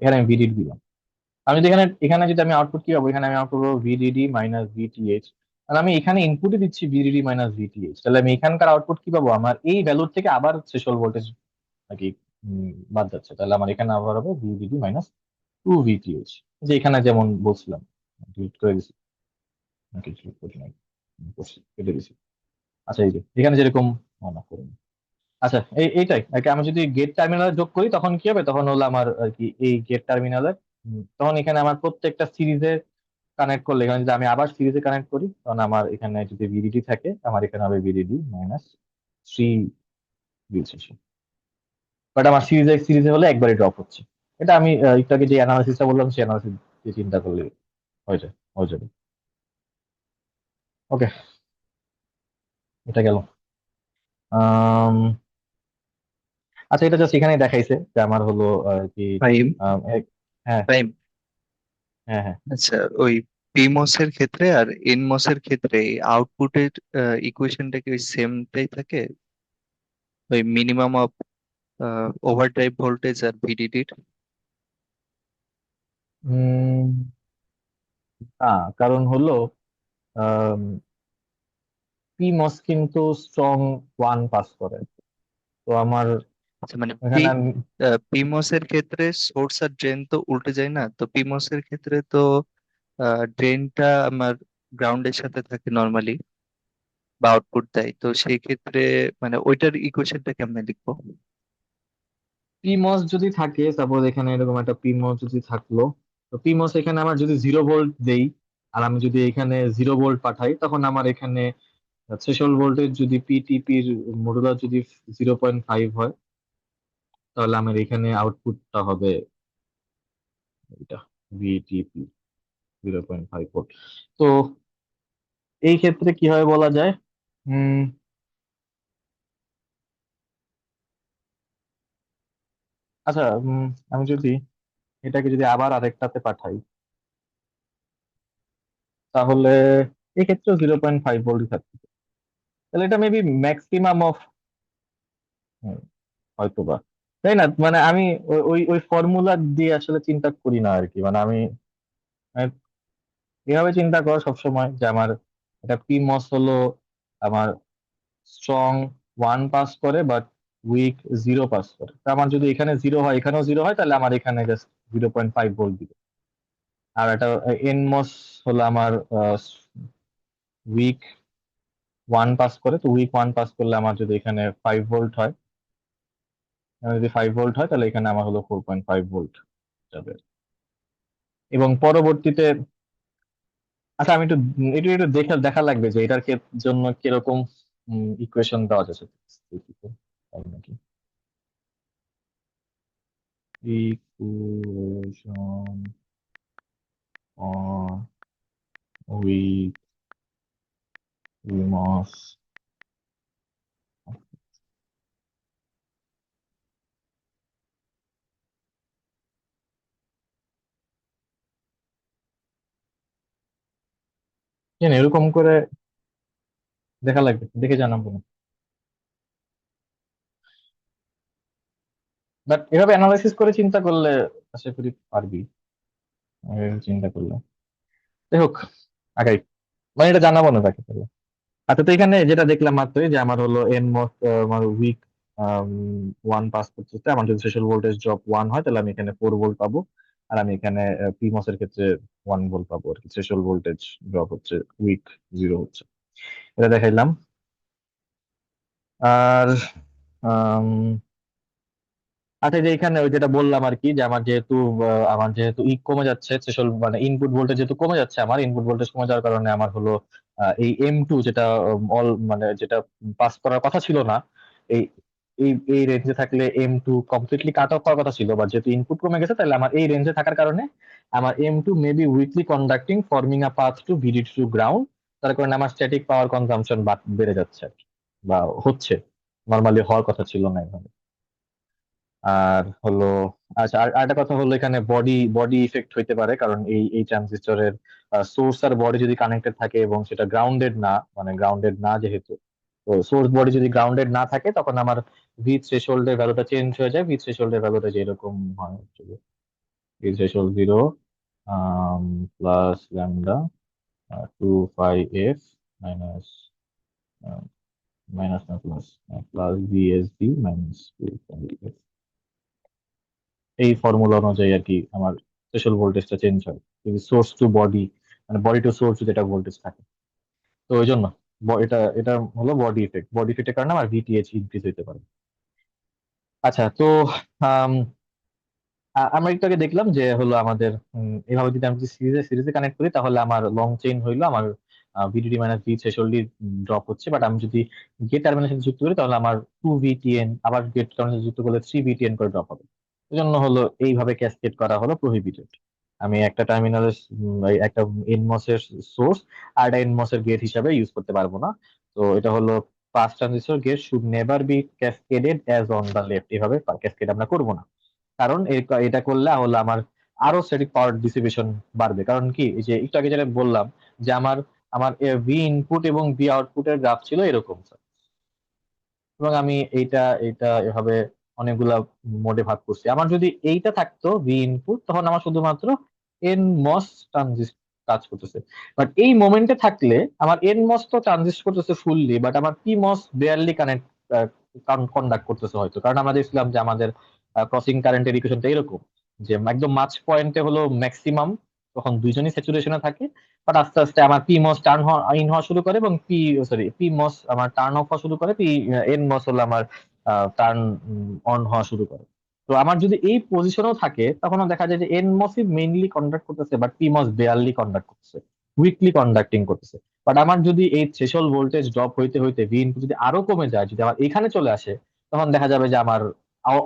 এখানে আমি ভিডিডি দিলাম, আমি যদি এখানে এখানে যদি আমি আউটপুট কি পাবো, এখানে আমি আউটপুট পাবো ভিডিডি মাইনাস ভিটিএইচ। আর আমি এখানে ইনপুটই দিচ্ছি ভিডিডি মাইনাস ভিটিএইচ, তাহলে আমি এখানকার আউটপুট কি পাবো? আমার এই ভ্যালুর থেকে আবার থ্রেশহোল্ড ভোল্টেজ নাকি বাদ যাচ্ছে, তাহলে আমার এখানে আবার হবে ভিডিডি মাইনাস 2 ভিটিএইচ, যে এখানে যেমন বলছিলাম, ডিলিট করে দিছি নাকি delete করি নাই? করছি, কেটে দিছি। আচ্ছা, এই যে এখানে যেরকম না করিনি। আচ্ছা, এইটাই আর কি। আমি যদি গেট টার্মিনালে যোগ করি, তখন কি হবে? তখন হলো আমার আর কি এই গেট টার্মিনালে, তখন এখানে আমার প্রত্যেকটা সিরিজে কানেক্ট করলে, এখানে যদি আমি আবার সিরিজে কানেক্ট করি, তখন আমার এখানে যদি ভিডিডি থাকে, আমার এখানে হবে ভিডিডি মাইনাস 3 ভিসিসি। বাট আমার সিরিজে সিরিজে হলে একবারই ড্রপ হচ্ছে। এটা আমি একটু আগে যে অ্যানালিসিসটা বললাম, সেই অ্যানালিসিস দিয়ে চিন্তা করলে হয়ে যাবে। ওকে, এটা গেল। আম, আচ্ছা, এটা জাস্ট এখানে দেখাইছে যে আমার হলো আর কি ফাইভ হ্যাঁ, ফাইভ হ্যাঁ, হ্যাঁ। আচ্ছা, ওই পিমস এর ক্ষেত্রে আর এনমস এর ক্ষেত্রে আউটপুটের ইকুয়েশনটা কি ওই সেমটাই থাকে? ওই মিনিমাম অফ ওভারড্রাইভ ভোল্টেজ আর ভিডিডির? উম না, কারণ হলো পিমস কিন্তু স্ট্রং ওয়ান পাস করে। তো আমার আচ্ছা, মানে এখানে পিমস এর ক্ষেত্রে সোর্স আর ড্রেন তো উল্টে যায় না? তো পিমস এর ক্ষেত্রে তো ড্রেনটা আমার গ্রাউন্ডের সাথে থাকে নর্মালি, বা আউটপুট দেয়, তো সেই ক্ষেত্রে মানে ওইটার ইকুয়েশনটা কেমনে লিখবো? পিমস যদি থাকে, সাপোজ এখানে এরকম একটা পিমস যদি থাকলো, তো পিমস এখানে আমার যদি 0 ভোল্ট দেই, আর আমি যদি এখানে 0 ভোল্ট পাঠাই, তখন আমার এখানে থ্রেশহোল্ড ভোল্টেজ যদি পিটিপির মডুলার যদি 0.5 হয়, তাহলে আমার এখানে আউটপুটটা হবে এটা ভিটিপি 0.5 ভোল্ট। তো এই ক্ষেত্রে কিভাবে বলা যায়? উম আচ্ছা, আমি যদি এটাকে যদি আবার আরেকটাতে পাঠাই, তাহলে এক্ষেত্রে 0.5 ভোল্ট থাকবে। তাহলে এটা মেবি ম্যাক্সিমাম অফ, হয়তো বা, তাই না? মানে আমি ওই ওই ওই ফর্মুলা দিয়ে আসলে চিন্তা করি না আর কি। মানে আমি এভাবে চিন্তা করা সবসময় যে আমার এটা পি মস হলো আমার স্ট্রং ওয়ান পাস করে, বাট উইক 0 পাস করে। তো আমার যদি এখানে 0 হয়, এখানেও 0 হয়, তাহলে আমার এখানে জাস্ট 0.5 ভোল্ট দিবে। আর এটা এন মস হলো আমার উইক ওয়ান পাস করে। তো উইক ওয়ান পাস করলে আমার যদি এখানে 5 ভোল্ট হয়, যদি 5 ভোল্ট হয়, তাহলে এখানে আমার হলো 4.5 ভোল্ট যাবে। এবং পরবর্তীতে, আচ্ছা আমি একটু একটু একটু দেখা দেখা লাগবে যে এটার জন্য কিরকম ইকুয়েশন দেওয়া যাচ্ছে, তাই নাকি ইকুয়েশন উইথ মাস। এরকম করে দেখা লাগবে, দেখে জানাবো না। বাট এভাবে অ্যানালাইসিস করে চিন্তা করলে আশা করি পারবি, এভাবে চিন্তা করলে। যাই হোক, আগাই, মানে এটা জানাবো না তাকে তাহলে। আচ্ছা, তো এখানে যেটা দেখলাম মাত্রই যে আমার হলো এন মস, আমার উইক ওয়ান পাস করতেছে। আমার যদি থ্রেশহোল্ড ভোল্টেজ ড্রপ 1 হয়, তাহলে আমি এখানে 4 ভোল্ট পাবো। আর আমি এখানে পিমস এর ক্ষেত্রে 1 ভোল্ট পাবো আর কি। থ্রেশহোল্ড ভোল্টেজ ড্রপ হচ্ছে উইক 0 হচ্ছে, এটা দেখাইলাম। আর আম, আচ্ছা, যে এখানে ওই যেটা বললাম আর কি, যে আমার যেহেতু কমে যাচ্ছে, থ্রেশহোল্ড মানে ইনপুট ভোল্টেজ যেহেতু কমে যাচ্ছে, আমার ইনপুট ভোল্টেজ কমে যাওয়ার কারণে আমার হলো এই M2 যেটা অল মানে যেটা পাস করার কথা ছিল না, এই এই এই রেঞ্জে থাকলে M2 কমপ্লিটলি কাট অফ হওয়ার কথা ছিল, বা যেহেতু ইনপুট কমে গেছে, তাহলে আমার এই রেঞ্জে থাকার কারণে আমার M2 may be weakly conducting, forming a path to VDD to ground. তার কারণে আমার স্ট্যাটিক পাওয়ার কনজাম্পশন বেড়ে যাচ্ছে আর কি, বা হচ্ছে, নর্মালি হওয়ার কথা ছিল না এভাবে। আর হলো, আচ্ছা, আর আরেকটা কথা হলো, এখানে বডি বডি ইফেক্ট হইতে পারে, কারণ এই ট্রানজিস্টরের সোর্স আর বডি যদি কানেক্টেড থাকে এবং সেটা গ্রাউন্ডেড না, মানে গ্রাউন্ডেড না যেহেতু, তো সোর্স বডি যদি গ্রাউন্ডেড না থাকে, তখন আমার ভি থ্রেশহোল্ড এর ভ্যালুটা চেঞ্জ হয়ে যায়। ভি থ্রেশহোল্ড এর ভ্যালুটা যেরকম হয়, V threshold 0 plus lambda 2 5 F minus minus না plus plus BSD minus 2 5 F. এই ফর্মুলা অনুযায়ী আর কি আমার থ্রেশহোল্ড ভোল্টেজটা চেঞ্জ হয় যদি সোর্স টু বডি, মানে বডি টু সোর্স যদি এটা ভোল্টেজ থাকে। তো ওই জন্য এটা এটা হলো বডি ইফেক্ট। বডি ইফেক্টের কারণে আমার ভিটিএইচ ইনক্রিজ হতে পারে। আচ্ছা, তো আম, আমরা একটু আগে দেখলাম যে হলো আমাদের এভাবে যদি আমি সিরিজে সিরিজে কানেক্ট করি, তাহলে আমার লং চেইন হইলো আমার VDD minus V threshold drop হচ্ছে। বাট আমি যদি গেট টার্মিনাল সাথে যুক্ত করি, তাহলে আমার 2 VTN, আবার গেট টার্মিনাল সাথে যুক্ত করলে 3 VTN করে ড্রপ হবে। এই জন্য হলো এইভাবে ক্যাসকেড করা হলো প্রহিবিটেড। আমি একটা টার্মিনালের একটা এনমস এর সোর্স আর একটা এনমস এর গেট হিসাবে ইউজ করতে পারবো না। তো এটা হলো pass transistor gate should never be cascaded as on the left, এভাবে ক্যাসকেড আমরা করবো না। কারণ এটা করলে হলো আমার আরো স্ট্যাটিক পাওয়ার ডিসিপেশন বাড়বে। কারণ কি, এই যে একটু আগে যেটা বললাম যে আমার আমার ভি ইনপুট এবং ভি আউটপুটের গ্রাফ ছিল এরকম, এবং আমি এইটা এইটা এভাবে অনেকগুলা মোডে ভাগ করছি। আমার যদি এইটা থাকতো ভি ইনপুট, তখন আমার শুধুমাত্র এন মস ট্রানজিস্ট কাজ করতেছে। বাট এই মোমেন্টে থাকলে আমার এন মস তো ট্রানজিস্ট করতেছে ফুললি, বাট আমার পি মস বেয়ারলি কানেক্ট কন্ডাক্ট করতেছে হয়তো। কারণ আমরা দেখছিলাম যে আমাদের ক্রসিং কারেন্টের ইকুয়েশনটা এরকম যে একদম মাঝ পয়েন্টে হলো ম্যাক্সিমাম, তখন দুইজনই স্যাচুরেশনে থাকে। বাট আস্তে আস্তে আমার পি মস টার্ন ইন হওয়া শুরু করে এবং পি মস আমার টার্ন অফ হওয়া শুরু করে, এন মস হলো আমার টার্ন অন হওয়া শুরু করে। তো আমার যদি এই পজিশনেও থাকে, তখনও দেখা যায় যে এন মসই মেইনলি কন্ডাক্ট করতেছে, but P moss barely conduct করতেছে, উইকলি কন্ডাক্টিং করতেছে। বাট আমার যদি এই থ্রেশহোল্ড ভোল্টেজ ড্রপ হইতে হইতে ভি ইনপুট যদি আরো কমে যায়, যদি আমার এখানে চলে আসে, তখন দেখা যাবে যে আমার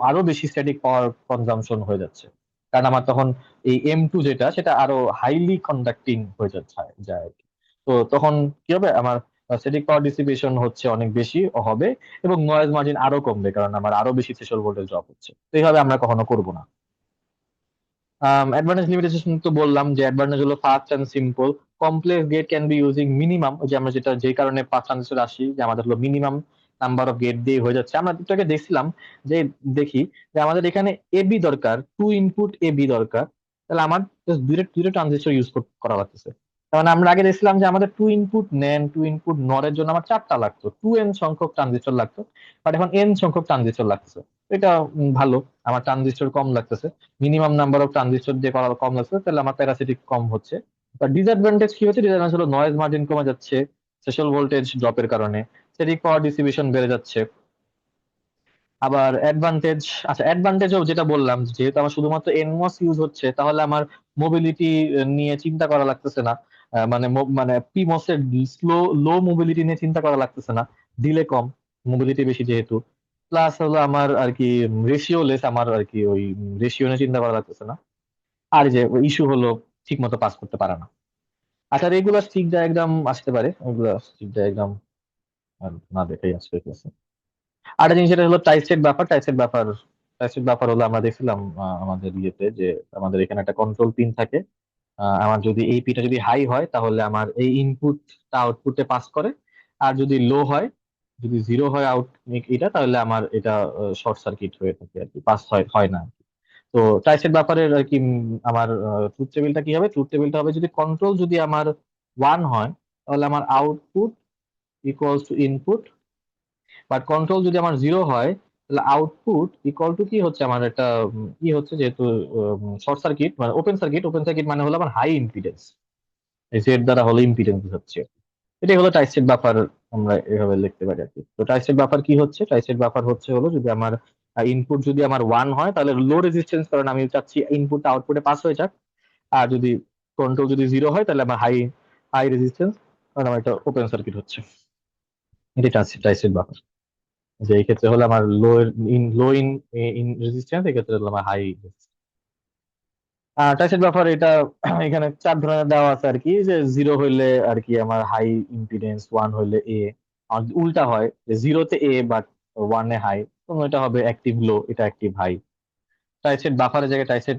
আরো বেশি স্ট্যাটিক পাওয়ার কনজাম্পশন হয়ে যাচ্ছে। কারণ আমার তখন এই M2 যেটা, সেটা আরো হাইলি কন্ডাক্টিং হয়ে যাচ্ছে যায় আর কি। তো তখন কি হবে, আমার স্ট্যাটিক পাওয়ার ডিসিপেশন হচ্ছে অনেক বেশি হবে, এবং নয়েজ মার্জিন আরো কমবে, কারণ আমার আরো বেশি থ্রেশহোল্ড ভোল্টেজ ড্রপ হচ্ছে। তো এইভাবে আমরা কখনো করবো না। অ্যাডভান্টেজ লিমিটেশন তো বললাম যে অ্যাডভান্টেজ হলো fast and simple. Complex gate can be using minimum, যে আমরা যেটা যে কারণে পাঁচ ট্রানজিস্টর আসি, যে আমাদের হলো মিনিমাম নাম্বার অফ গেট দিয়ে হয়ে যাচ্ছে। আমরা একটু আগে দেখছিলাম যে দেখি যে আমাদের এখানে এবি দরকার, টু ইনপুট এবি দরকার, তাহলে আমার জাস্ট দুইটা দুইটা ট্রানজিস্টর ইউজ করা লাগতেছে। তার মানে আমরা আগে দেখছিলাম যে আমাদের টু ইনপুট নেন, টু ইনপুট নরের জন্য আমার চারটা লাগতো, 2n সংখ্যক ট্রানজিস্টর লাগতো। বাট এখন n সংখ্যক ট্রানজিস্টর লাগতেছে। এটা ভালো, আমার ট্রানজিস্টর কম লাগতেছে, মিনিমাম নাম্বার অফ ট্রানজিস্টর দিয়ে করা কম লাগছে, তাহলে আমার প্যারাসিটিক কম হচ্ছে। বাট ডিসঅ্যাডভান্টেজ কি হচ্ছে, ডিসঅ্যাডভান্টেজ হলো নয়েজ মার্জিন কমে যাচ্ছে থ্রেশহোল্ড ভোল্টেজ ড্রপের কারণে, স্ট্যাটিক পাওয়ার ডিস্ট্রিবিউশন বেড়ে যাচ্ছে। আবার অ্যাডভান্টেজ, আচ্ছা অ্যাডভান্টেজও যেটা বললাম, যেহেতু আমার শুধুমাত্র এনমস ইউজ হচ্ছে, তাহলে আমার মোবিলিটি নিয়ে চিন্তা করা লাগতেছে না। মানে পিমস এর লো মোবিলিটি নিয়ে চিন্তা করা লাগতেছে না, ডিলে কম, মোবিলিটি বেশি যেহেতু। প্লাস হলো আমার আর কি রেশিও লেস, আমার আর কি ওই রেশিও নিয়ে চিন্তা করা লাগতেছে না। আর যে ইস্যু হলো ঠিক মতো পাস করতে পারে না। আচ্ছা, রেগুলার স্টিক ডায়াগ্রাম আসতে পারে, ওগুলো স্টিক ডায়াগ্রাম না দেখাই আসবে ক্লাসে। আরেকটা জিনিস, যেটা হলো টাইসেট ব্যাপার। টাইসেট ব্যাপার হলো আমরা দেখছিলাম আমাদের ইয়েতে যে আমাদের এখানে একটা কন্ট্রোল পিন থাকে। আমার যদি এই পিনটা যদি হাই হয়, তাহলে আমার এই ইনপুটটা আউটপুটে পাস করে। আর যদি লো হয়, যদি জিরো হয় এটা, তাহলে আমার এটা শর্ট সার্কিট হয়ে থাকে আর কি, পাস হয় হয় না। তো টাইসেট ব্যাপারের আর কি আমার ট্রুথ টেবিলটা কি হবে, ট্রুথ টেবিলটা হবে যদি কন্ট্রোল যদি আমার 1 হয়, তাহলে আমার output equals to input. But control যদি আমার 0 হয়, তাহলে আউটপুট ইকুয়াল টু কি হচ্ছে, আমার একটা কি হচ্ছে, যেহেতু শর্ট সার্কিট মানে ওপেন সার্কিট মানে হলো আমার হাই ইম্পিডেন্স, এই জেড দ্বারা হলো ইম্পিডেন্স হচ্ছে। এটাই হলো টাইসেট ব্যাপার, আমরা এভাবে লিখতে পারি আর কি। তো টাইসেট ব্যাপার কি হচ্ছে, টাইসেট ব্যাপার হচ্ছে হলো যদি আমার ইনপুট যদি আমার 1 হয়, তাহলে লো রেজিস্ট্যান্স, কারণ আমি চাচ্ছি ইনপুট আউটপুটে পাস হয়ে যাক। আর যদি কন্ট্রোল যদি 0 হয়, তাহলে আমার হাই হাই রেজিস্ট্যান্স, কারণ আমার এটা ওপেন সার্কিট হচ্ছে। এটাই টাইসেট ব্যাপার, যে এই ক্ষেত্রে হলো আমার লো ইন রেজিস্ট্যান্স, এই ক্ষেত্রে হলো আমার হাই। টাচের ব্যাপার এটা এখানে চার ধরনের দেওয়া আছে আর কি, যে 0 হইলে আর কি আমার হাই ইম্পিডেন্স, 1 হইলে এ। আর যদি উল্টা হয় যে 0-তে এ বাট 1-এ হাই, তো এটা হবে অ্যাক্টিভ লো, এটা অ্যাক্টিভ হাই। টাইসেট বাফারের জায়গায় টাইসেট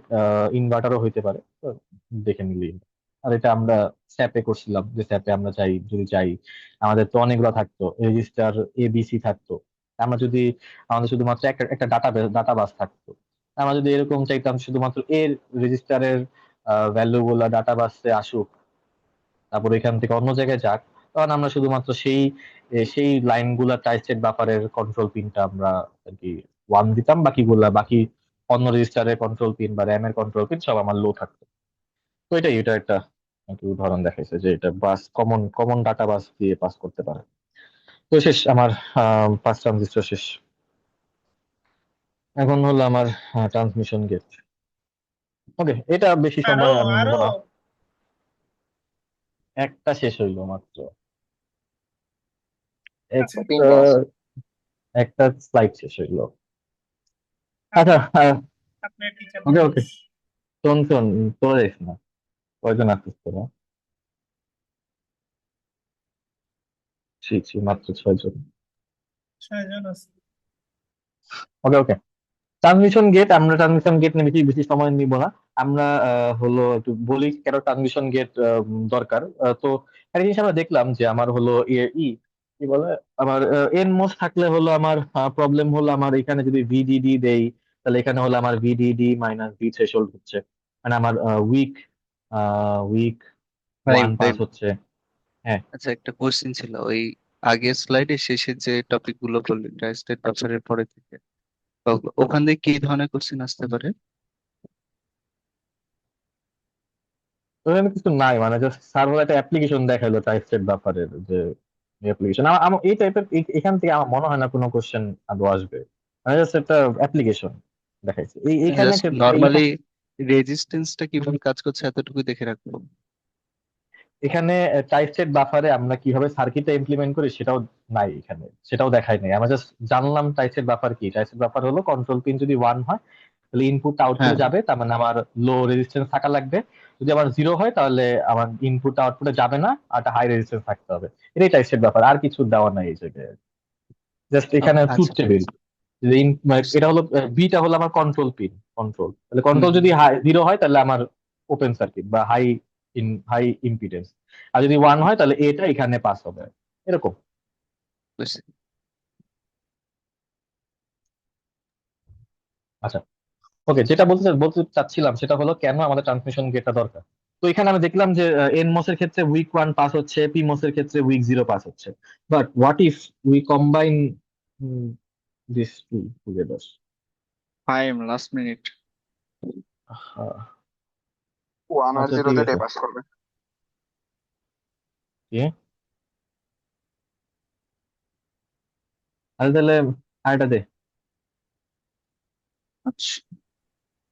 ইনভার্টারও হইতে পারে, তো দেখে নিলেই। আর এটা আমরা স্যাপে করছিলাম, যে স্যাপে আমরা চাই যদি চাই, আমাদের তো অনেকগুলো থাকতো রেজিস্টার, এবিসি থাকতো। আমরা যদি আমাদের শুধুমাত্র একটা একটা ডাটা বাস থাকতো, আমরা যদি এরকম চাইতাম শুধুমাত্র এর রেজিস্টারের ভ্যালু গুলা ডাটা বাসে আসুক, তারপর এখান থেকে অন্য জায়গায় যাক, তখন আমরা শুধুমাত্র সেই লাইন গুলা টাইসেট বাফারের কন্ট্রোল পিনটা আমরা আর কি 1 দিতাম, বাকি অন্য রেজিস্টারের কন্ট্রোল পিন বা র্যাম এর কন্ট্রোল পিন সব আমার লো থাকতো। তো এটা একটা আর কি উদাহরণ দেখাইছে যে এটা বাস কমন কমন ডাটা বাস দিয়ে পাস করতে পারে। তো শেষ আমার 5 ট্রানজিস্টর শেষ। এখন হলো আমার ট্রান্সমিশন গেট। ওকে, এটা বেশি আরো সময় আমি নিব আরো না, একটা শেষ হইলো মাত্র, আচ্ছা, তিনটা আছে। একটা স্লাইড শেষ হইলো। আচ্ছা, আপনি আপনি টিচার ওকে মানুষ। ওকে, শোন তোরা যাইস না, কয়জন আসছিস তোরা? ছি ছি, মাত্র 6 জন। 6 জন আছে। ওকে ওকে, ট্রান্সমিশন গেট নিয়ে বেশি বেশি সময় নিব না। আমরা হলো একটু বলি কেন ট্রানজিশন গেট দরকার। তো একটা জিনিস আমরা দেখলাম যে আমার হলো কি বলে, আমার এন মোস থাকলে হলো আমার প্রবলেম হলো আমার এখানে যদি ভিডিডি দেই, তাহলে এখানে হলো আমার ভিডিডি মাইনাস ভি থ্রেশোল্ড হচ্ছে, মানে আমার উইক উইক ভাই ওয়ান ভাই পাস হচ্ছে। হ্যাঁ, আচ্ছা, একটা কোশ্চেন ছিল ওই আগের স্লাইডে শেষে যে টপিক গুলো বললেন ট্রাইস্টেট বাফারের পরে থেকে, ওখান থেকে কি ধরনের কোশ্চেন আসতে পারে? তো এখানে কিছু নাই, মানে জাস্ট সার্ভার একটা অ্যাপ্লিকেশন দেখাইলো টাইপ সেট বাফারের যে অ্যাপ্লিকেশন। আমার এই টাইপের এখান থেকে আমার মনে হয় না কোনো কোশ্চেন আদৌ আসবে, মানে জাস্ট একটা অ্যাপ্লিকেশন দেখাইছে এইখানে জাস্ট নর্মালি রেজিস্ট্যান্সটা কিভাবে কাজ করছে এতটুকু দেখে রাখবো। এখানে টাইপ সেট বাফারে আমরা কিভাবে সার্কিটটা ইমপ্লিমেন্ট করি সেটাও নাই এখানে, সেটাও দেখাই নাই। আমরা জাস্ট জানলাম টাইপ সেট বাফার কি। টাইপ সেট বাফার হলো কন্ট্রোল পিন যদি 1 হয় তাহলে ইনপুট হ্যাঁ আউটপুটে যাবে, তার মানে আমার লো রেজিস্ট্যান্স থাকা লাগবে। যদি আমার 0 হয় তাহলে আমার ইনপুট আউটপুটে যাবে না, আর একটা হাই রেজিস্ট্যান্স থাকতে হবে। এটাই টাইপ সেট বাফার, আর কিছু দেওয়া নাই এই জায়গায়। জাস্ট এখানে ট্রুথ আচ্ছা টেবিল, মানে বুঝছি। এটা হলো বিটা হলো আমার কন্ট্রোল পিন। কন্ট্রোল, তাহলে হুম কন্ট্রোল হুম, যদি হাই 0 হয় তাহলে আমার ওপেন সার্কিট বা হাই ইম্পিডেন্স, আর যদি 1 হয় তাহলে এটা এখানে পাস হবে, এরকম। বুঝছি। আচ্ছা, ওকে, যেটা বলতে বলতে চাচ্ছিলাম সেটা হলো কেন আমাদের ট্রান্সমিশন গেটটা দরকার। তো এখানে আমি দেখলাম যে এন মোস এর ক্ষেত্রে উইক 1 পাস হচ্ছে, পি মোস এর ক্ষেত্রে উইক 0 পাস হচ্ছে। But what if we combine this two together? Time last minute. 1 আর ঠিক 0 আছে, যেটাই পাস করবে। কি তাহলে আরেকটা দে। আচ্ছা